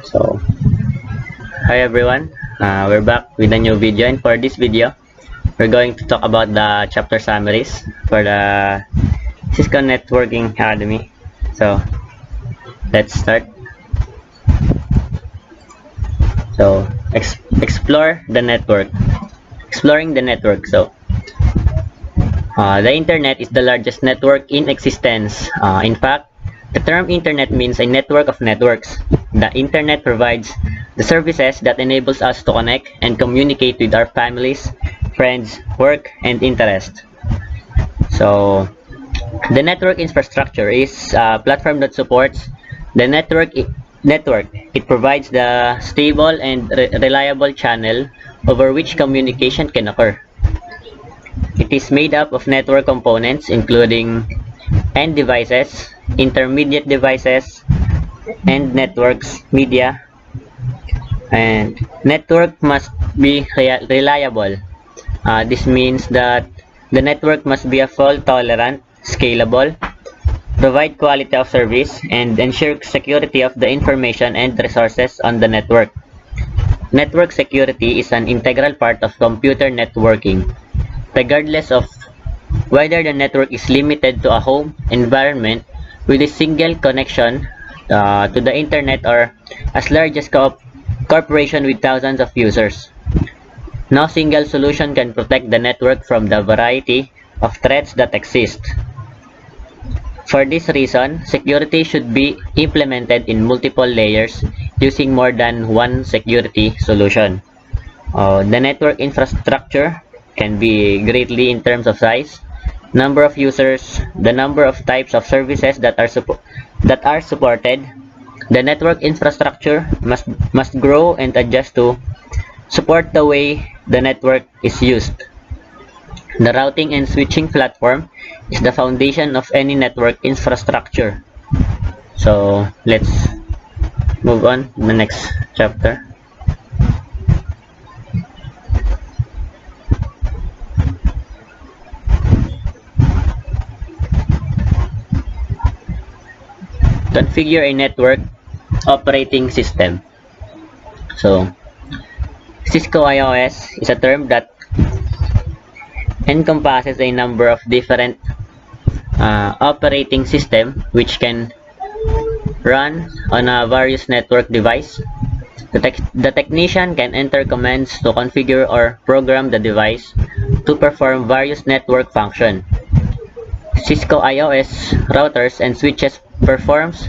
So, hi everyone, we're back with a new video, and for this video, we're going to talk about the chapter summaries for the Cisco Networking Academy. So, let's start. So, explore the network. Exploring the network. So, the internet is the largest network in existence. In fact, the term internet means a network of networks. The internet provides the services that enables us to connect and communicate with our families, friends, work, and interest. So, the network infrastructure is a platform that supports the network. It provides the stable and reliable channel over which communication can occur. It is made up of network components including end devices, intermediate devices, and networks, media, and network must be reliable. This means that the network must be a fault-tolerant, scalable, provide quality of service, and ensure security of the information and resources on the network. Network security is an integral part of computer networking, regardless of whether the network is limited to a home environment with a single connection to the internet or as large as corporation with thousands of users. No single solution can protect the network from the variety of threats that exist. For this reason, security should be implemented in multiple layers using more than one security solution. The network infrastructure can be greatly in terms of size, number of users, the number of types of services that are supported. The network infrastructure must grow and adjust to support the way the network is used. The routing and switching platform is the foundation of any network infrastructure. So let's move on to the next chapter. Configure a network operating system. So, Cisco IOS is a term that encompasses a number of different operating systems which can run on a various network device. The technician can enter commands to configure or program the device to perform various network functions. Cisco IOS routers and switches performs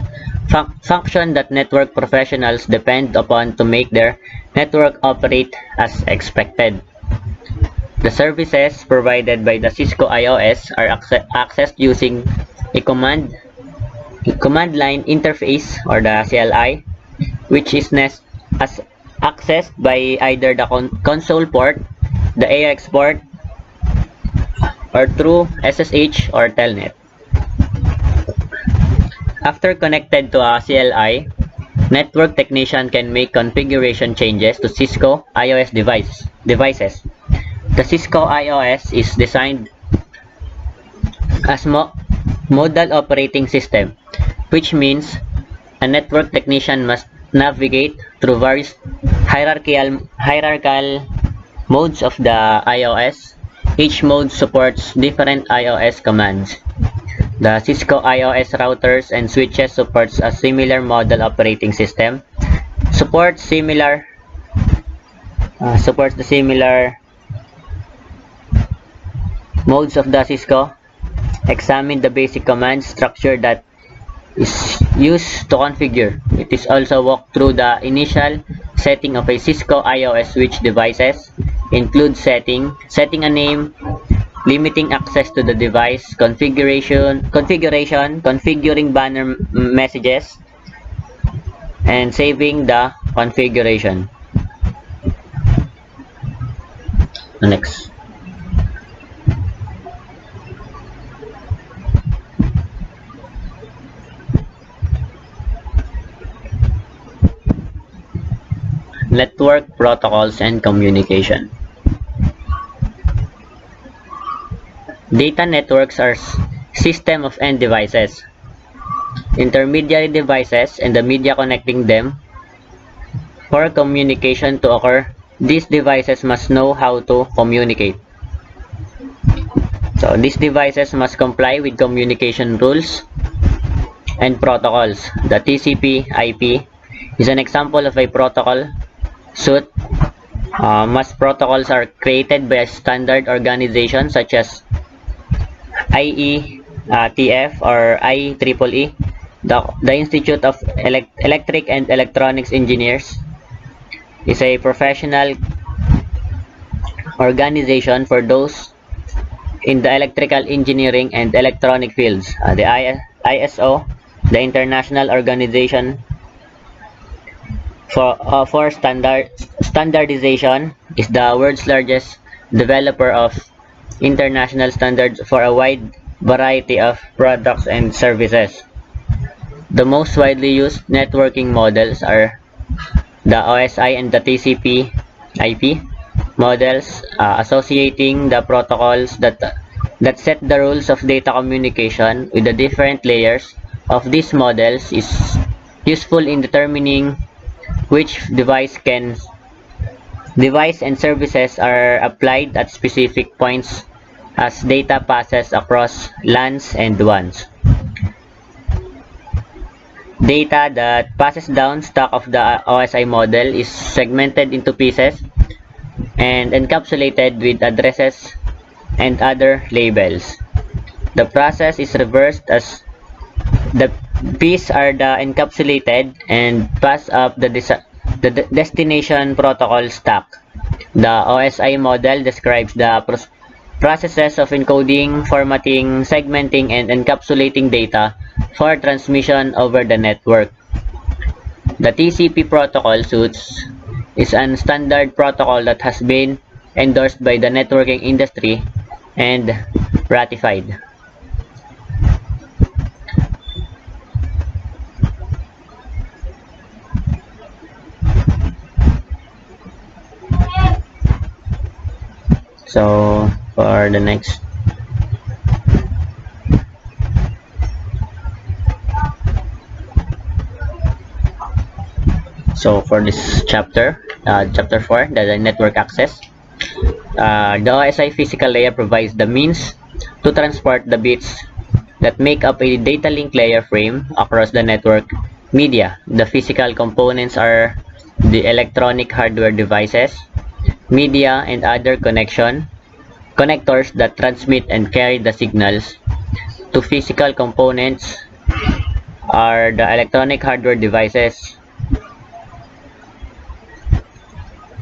function that network professionals depend upon to make their network operate as expected. The services provided by the Cisco IOS are accessed using a command line interface, or the CLI, which is accessed by either the console port, the AX port, or through SSH or Telnet. After connected to a CLI, network technician can make configuration changes to Cisco IOS devices. The Cisco IOS is designed as modal operating system, which means a network technician must navigate through various hierarchical modes of the IOS. Each mode supports different IOS commands. The Cisco IOS routers and switches supports a similar model operating system. Supports the similar modes of the Cisco. Examine the basic command structure that is used to configure. It is also walked through the initial setting of a Cisco IOS switch devices. Includes setting a name, limiting access to the device, configuring banner messages, and saving the configuration. Next. Network protocols and communication. Data networks are system of end devices, intermediary devices, and the media connecting them For communication to occur, these devices must know how to communicate. So these devices must comply with communication rules and protocols. The TCP/IP is an example of a protocol suite. Most protocols are created by a standard organization such as IETF or IEEE. The Institute of Electric and Electronics Engineers is a professional organization for those in the electrical engineering and electronic fields. The ISO, the International Organization for Standardization, is the world's largest developer of international standards for a wide variety of products and services. The most widely used networking models are the OSI and the TCP/IP models, associating the protocols that set the rules of data communication with the different layers of these models is useful in determining which device and services are applied at specific points as data passes across LANs and WANs. Data that passes down stack of the OSI model is segmented into pieces and encapsulated with addresses and other labels. The process is reversed as the pieces are encapsulated and pass up the destination protocol stack. The OSI model describes the processes of encoding, formatting, segmenting, and encapsulating data for transmission over the network. The TCP protocol suite is a standard protocol that has been endorsed by the networking industry and ratified. So for the next for this chapter, chapter 4, the network access, the OSI physical layer provides the means to transport the bits that make up a data link layer frame across the network media. The physical components are the electronic hardware devices, media, and other connectors that transmit and carry the signals. Two physical components are the electronic hardware devices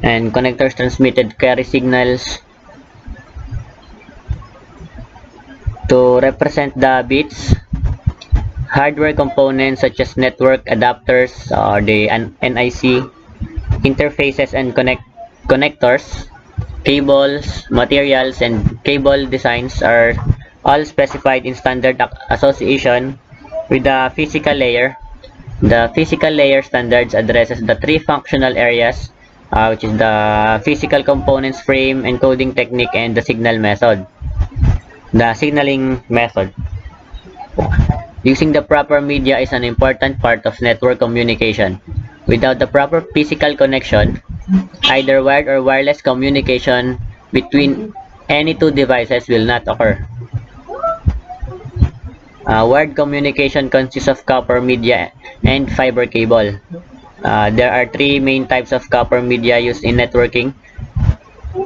and connectors transmitted carry signals to represent the bits. Hardware components such as network adapters or the NIC, interfaces and connectors, cables, materials, and cable designs are all specified in standard association with the physical layer. The physical layer standards addresses the three functional areas, which is the physical components, frame, encoding technique, and the signal method. The signaling method. Using the proper media is an important part of network communication. Without the proper physical connection, either wired or wireless communication between any two devices will not occur. Wired communication consists of copper media and fiber cable. There are three main types of copper media used in networking.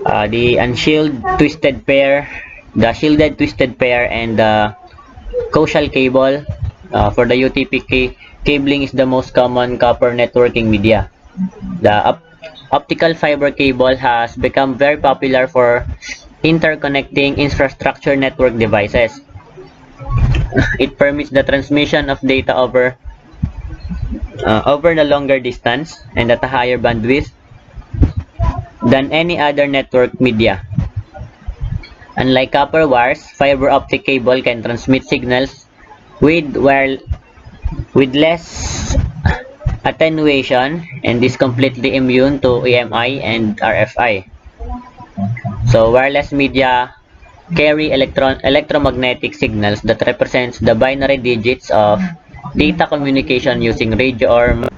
The unshielded twisted pair, the shielded twisted pair, and the coaxial cable. For the UTP cabling is the most common copper networking media. The optical fiber cable has become very popular for interconnecting infrastructure network devices. It permits the transmission of data over the longer distance and at a higher bandwidth than any other network media. Unlike copper wires, fiber optic cable can transmit signals with less attenuation and is completely immune to EMI and RFI. So wireless media carry electromagnetic signals that represents the binary digits of data communication using radio or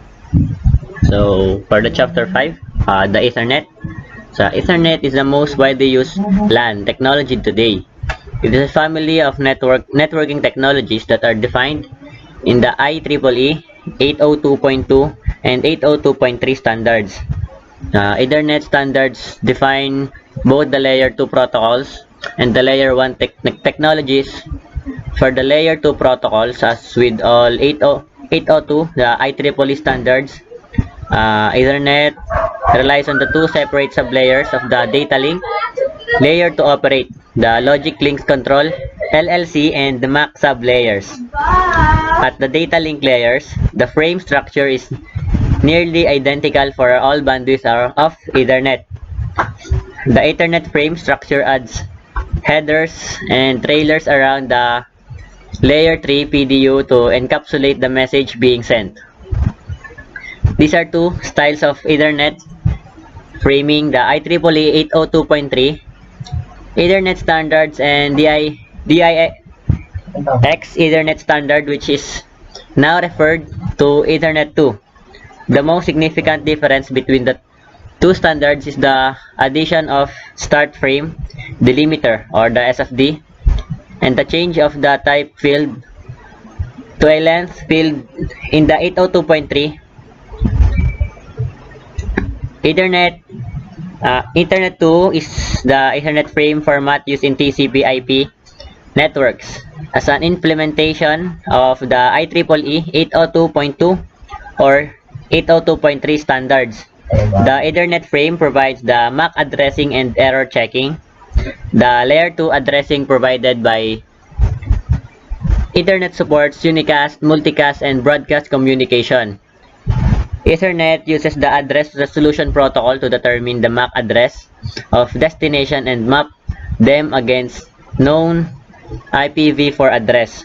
So for the chapter 5, the Ethernet. So Ethernet is the most widely used LAN technology today. It is a family of networking technologies that are defined in the IEEE 802.2 and 802.3 standards. Ethernet standards define both the layer 2 protocols and the layer 1 technologies. For the layer 2 protocols, as with all 802, the IEEE standards, Ethernet relies on the two separate sublayers of the data link layer to operate, the logic links control, LLC, and the MAC sublayers. At the data link layers, the frame structure is nearly identical for all bandwidths of Ethernet. The Ethernet frame structure adds headers and trailers around the layer 3 PDU to encapsulate the message being sent. These are two styles of Ethernet framing: the IEEE 802.3 Ethernet standards and DIX Ethernet standard, which is now referred to Ethernet 2. The most significant difference between the two standards is the addition of start frame delimiter, or the SFD, and the change of the type field to a length field in the 802.3 Ethernet. Ethernet 2 is the Ethernet frame format used in TCP/IP networks as an implementation of the IEEE 802.2 or 802.3 standards. The Ethernet frame provides the MAC addressing and error checking. The layer 2 addressing provided by Ethernet supports unicast, multicast, and broadcast communication. Ethernet uses the address resolution protocol to determine the MAC address of destination and map them against known IPv4 address.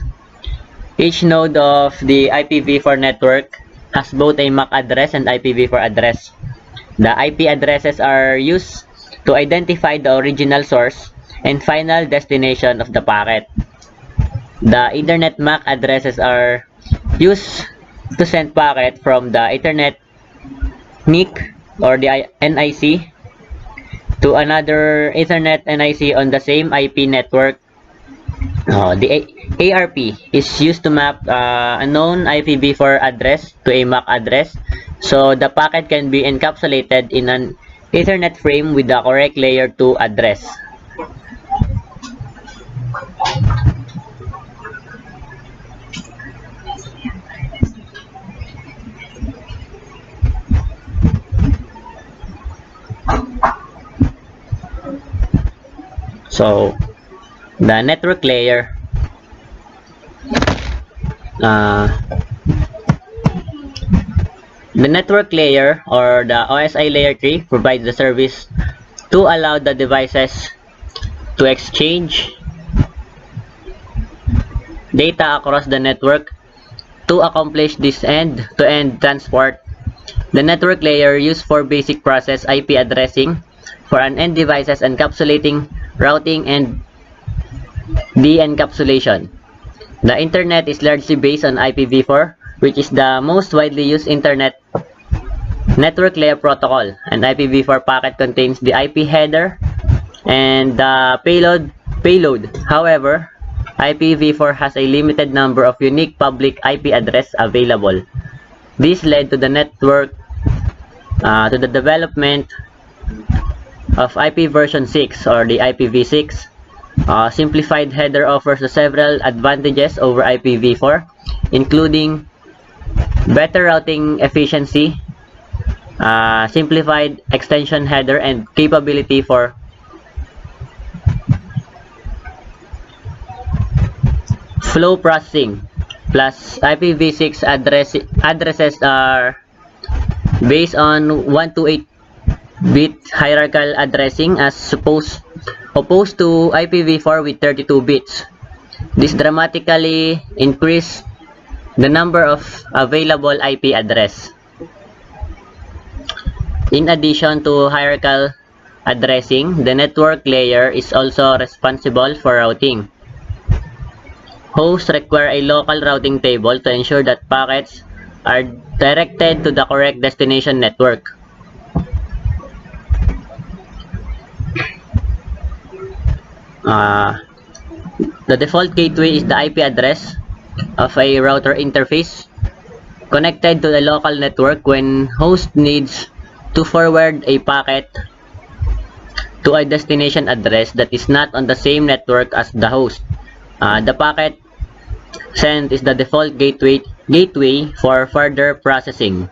Each node of the IPv4 network has both a MAC address and IPv4 address. The IP addresses are used to identify the original source and final destination of the packet. The Ethernet MAC addresses are used to send packet from the Ethernet NIC or the NIC to another Ethernet NIC on the same IP network. The ARP is used to map a known IPv4 address to a MAC address, so the packet can be encapsulated in an Ethernet frame with the correct layer 2 address. So the network layer, the network layer or the OSI layer 3 provides the service to allow the devices to exchange data across the network. To accomplish this end-to-end transport, the network layer used for basic process IP addressing for an end devices, encapsulating, routing, and de-encapsulation. The internet is largely based on IPv4, which is the most widely used internet network layer protocol. An IPv4 packet contains the IP header and the payload. However, IPv4 has a limited number of unique public IP address available. This led to the development of IP version 6 or the IPv6. Simplified header offers several advantages over IPv4, including better routing efficiency, simplified extension header, and capability for flow processing. Plus, IPv6 addresses are based on 128-bit hierarchical addressing as opposed to IPv4 with 32 bits. This dramatically increased the number of available IP address. In addition to hierarchical addressing, the network layer is also responsible for routing. Hosts require a local routing table to ensure that packets are directed to the correct destination network. The default gateway is the IP address of a router interface connected to the local network when host needs to forward a packet to a destination address that is not on the same network as the host. The packet sent is the default gateway for further processing.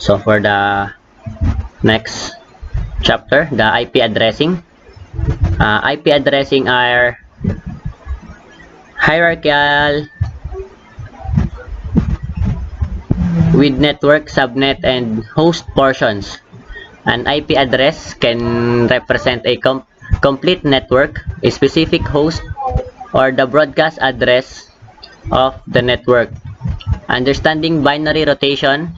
So for the next chapter, the IP addressing. IP addressing are hierarchical with network, subnet, and host portions. An IP address can represent a complete network, a specific host, or the broadcast address of the network. Understanding binary rotation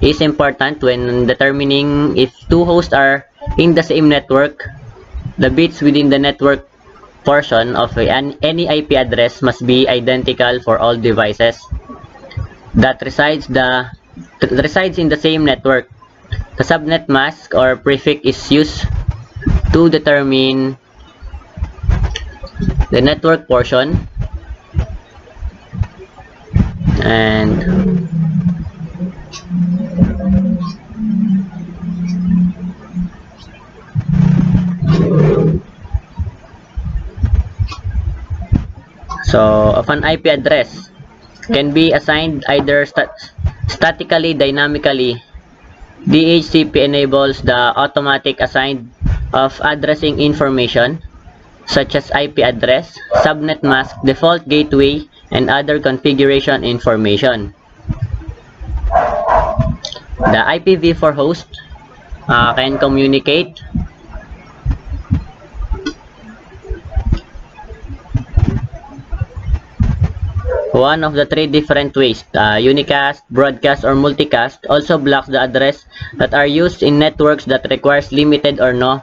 is important when determining if two hosts are in the same network. The bits within the network portion of any IP address must be identical for all devices that resides in the same network. The subnet mask or prefix is used to determine the network portion, and so of an IP address can be assigned either statically, dynamically. DHCP enables the automatic assign of addressing information such as IP address, subnet mask, default gateway, and other configuration information. The IPv4 host can communicate one of the three different ways, unicast, broadcast, or multicast. Also blocks the address that are used in networks that requires limited or no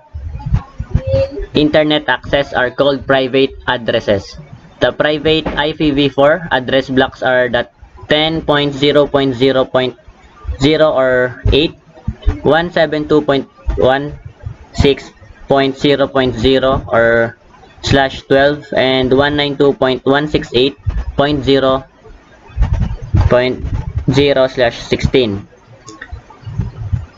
internet access are called private addresses. The private IPv4 address blocks are the 10.0.0.0 or 8, 172.16.0.0 or /12, and 192.168.0.0/16.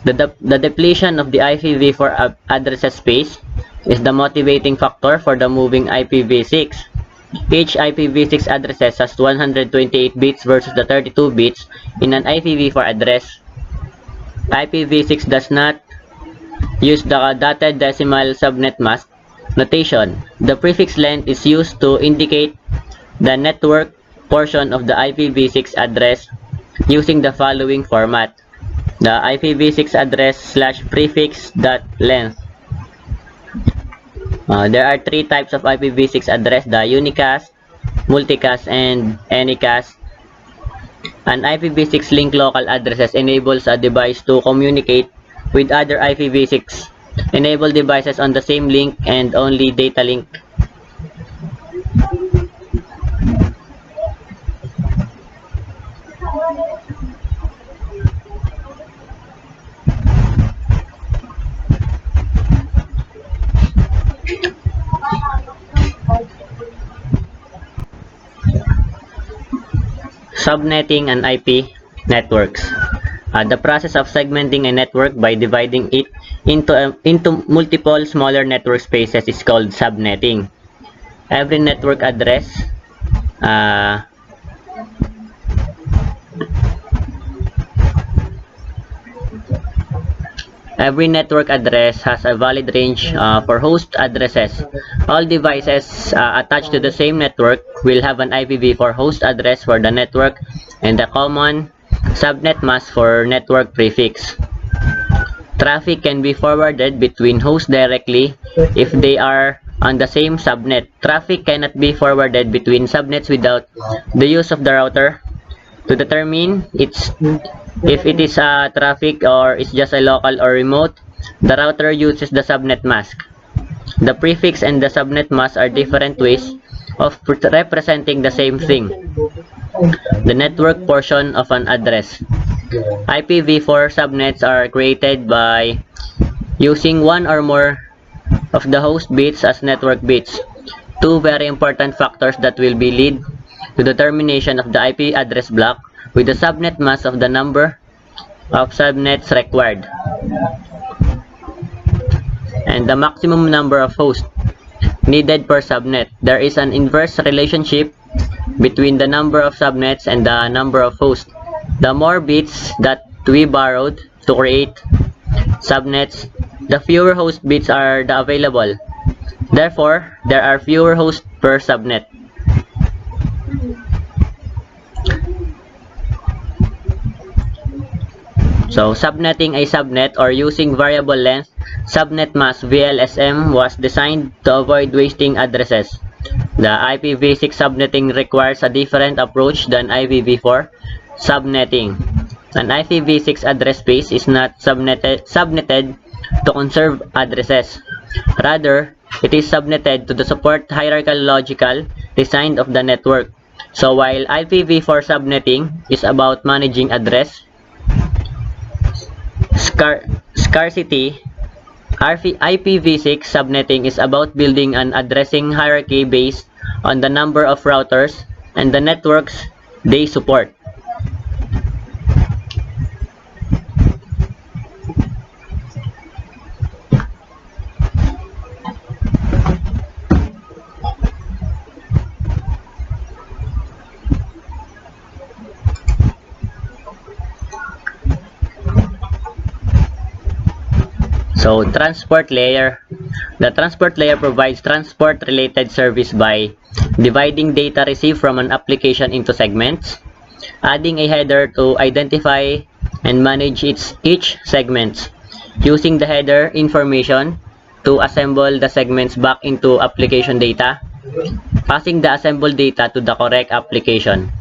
The depletion of the IPv4 address space is the motivating factor for the moving IPv6. Each IPv6 address has 128 bits versus the 32 bits in an IPv4 address. IPv6 does not use the dotted decimal subnet mask notation. The prefix length is used to indicate the network portion of the IPv6 address using the following format: the IPv6 address /prefix.length. There are three types of IPv6 address: the unicast, multicast, and anycast. An IPv6 link local addresses enables a device to communicate with other IPv6 enabled devices on the same link and only data link. Subnetting and IP networks. The process of segmenting a network by dividing it into multiple smaller network spaces is called subnetting. Every network address has a valid range for host addresses. All devices attached to the same network will have an IPv4 host address for the network and a common subnet mask for network prefix. Traffic can be forwarded between hosts directly if they are on the same subnet. Traffic cannot be forwarded between subnets without the use of the router. To determine if it is traffic or it's just a local or remote, the router uses the subnet mask. The prefix and the subnet mask are different ways of representing the same thing, the network portion of an address. IPv4 subnets are created by using one or more of the host bits as network bits. Two very important factors that will be lead to the termination of the IP address block with the subnet mask of the number of subnets required and the maximum number of hosts needed per subnet. There is an inverse relationship between the number of subnets and the number of hosts. The more bits that we borrowed to create subnets, the fewer host bits are available. Therefore, there are fewer hosts per subnet. So, subnetting a subnet or using variable length subnet mask VLSM was designed to avoid wasting addresses. The IPv6 subnetting requires a different approach than IPv4 subnetting. An IPv6 address space is not subnetted to conserve addresses. Rather, it is subnetted to support hierarchical logical design of the network. So while IPv4 subnetting is about managing address scarcity, IPv6 subnetting is about building an addressing hierarchy based on the number of routers and the networks they support. So, transport layer. The transport layer provides transport-related service by dividing data received from an application into segments, adding a header to identify and manage each segment, using the header information to assemble the segments back into application data, passing the assembled data to the correct application.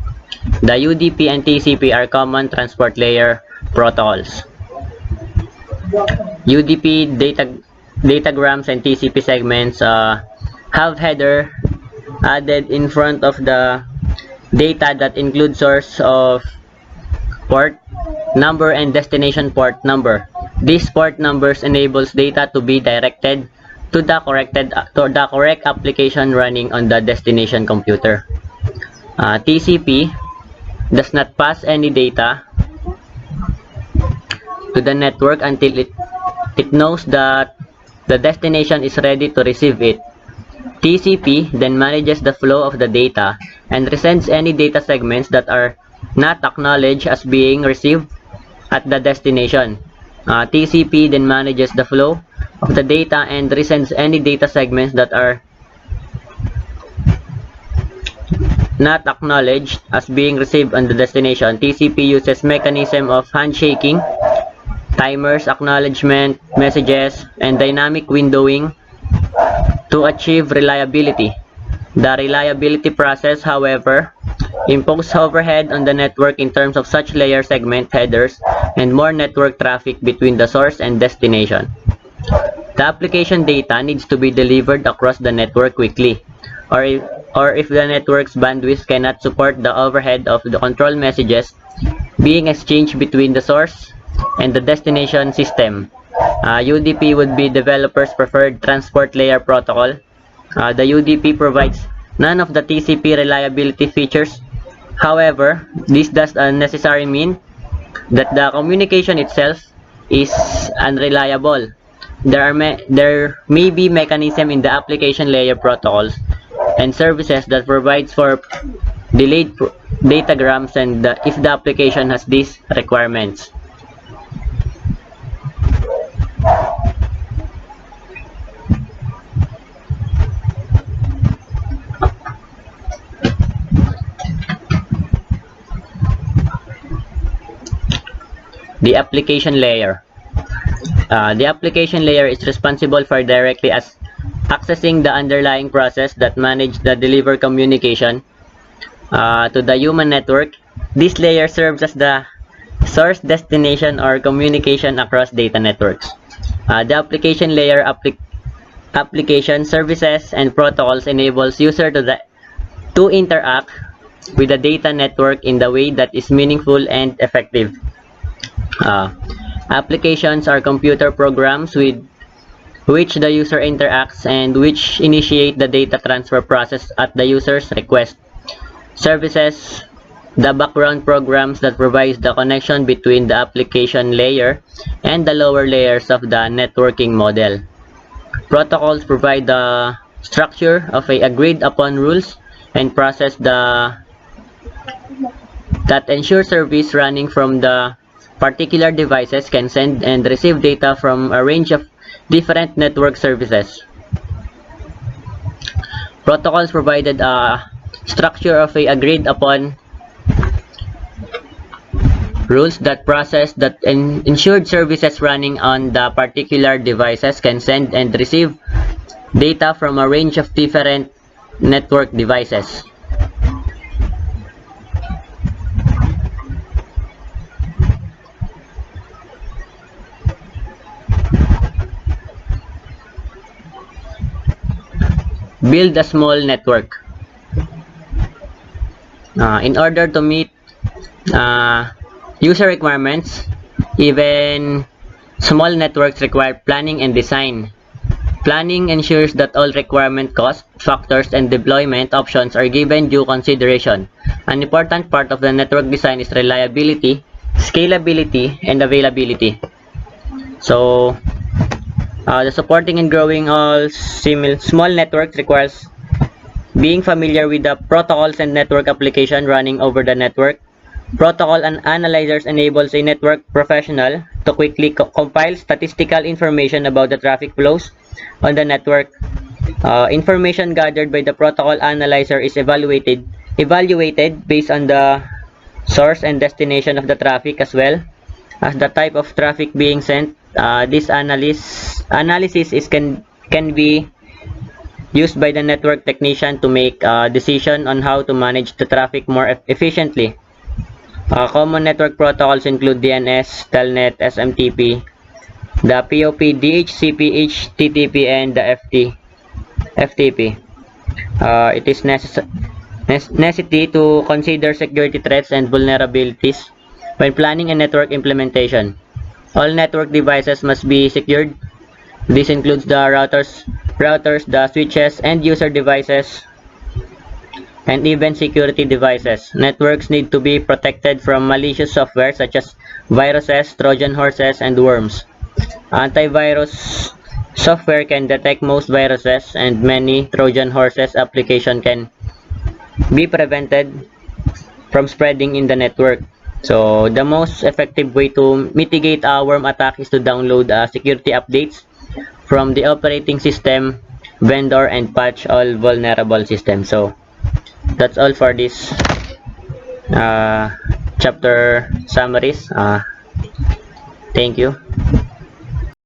The UDP and TCP are common transport layer protocols. UDP datagrams and TCP segments have header added in front of the data that include source of port number and destination port number. These port numbers enables data to be directed to the correct application running on the destination computer. TCP does not pass any data to the network until it knows that the destination is ready to receive it. TCP then manages the flow of the data and resends any data segments that are not acknowledged as being received at the destination. TCP then manages the flow of the data and resends any data segments that are not acknowledged as being received on the destination. TCP uses mechanism of handshaking, timers, acknowledgement, messages, and dynamic windowing to achieve reliability. The reliability process, however, imposes overhead on the network in terms of such layer segment headers and more network traffic between the source and destination. The application data needs to be delivered across the network quickly, or if the network's bandwidth cannot support the overhead of the control messages being exchanged between the source and the destination system. UDP would be developers' preferred transport layer protocol. The UDP provides none of the TCP reliability features. However, this does not necessarily mean that the communication itself is unreliable. There may be mechanism in the application layer protocols and services that provides for delayed datagrams and if the application has these requirements. The application layer. The application layer is responsible for directly accessing the underlying process that manage the deliver communication to the human network. This layer serves as the source, destination, or communication across data networks. The application layer application services and protocols enables user to interact with the data network in the way that is meaningful and effective. Applications are computer programs with which the user interacts and which initiate the data transfer process at the user's request. Services, the background programs that provide the connection between the application layer and the lower layers of the networking model. Protocols provide the structure of a agreed upon rules and process that ensure service running from the particular devices can send and receive data from a range of different network services. Protocols provided a structure of a agreed upon rules that process that ensured services running on the particular devices can send and receive data from a range of different network devices. Build a small network. In order to meet user requirements, even small networks require planning and design. Planning ensures that all requirement costs, factors, and deployment options are given due consideration. An important part of the network design is reliability, scalability, and availability. So, the supporting and growing all small networks requires being familiar with the protocols and network application running over the network. Protocol analyzers enables a network professional to quickly compile statistical information about the traffic flows on the network. Information gathered by the protocol analyzer is evaluated based on the source and destination of the traffic as well as the type of traffic being sent. This analysis can be used by the network technician to make a decision on how to manage the traffic more efficiently. Common network protocols include DNS, Telnet, SMTP, the POP, DHCP, HTTP, and the FTP. It is necessity to consider security threats and vulnerabilities when planning a network implementation. All network devices must be secured. This includes the routers, the switches, and user devices, and even security devices. Networks need to be protected from malicious software such as viruses, Trojan horses, and worms. Antivirus software can detect most viruses, and many Trojan horses applications can be prevented from spreading in the network. So, the most effective way to mitigate a worm attack is to download security updates from the operating system vendor and patch all vulnerable systems. So, that's all for this chapter summaries. Thank you.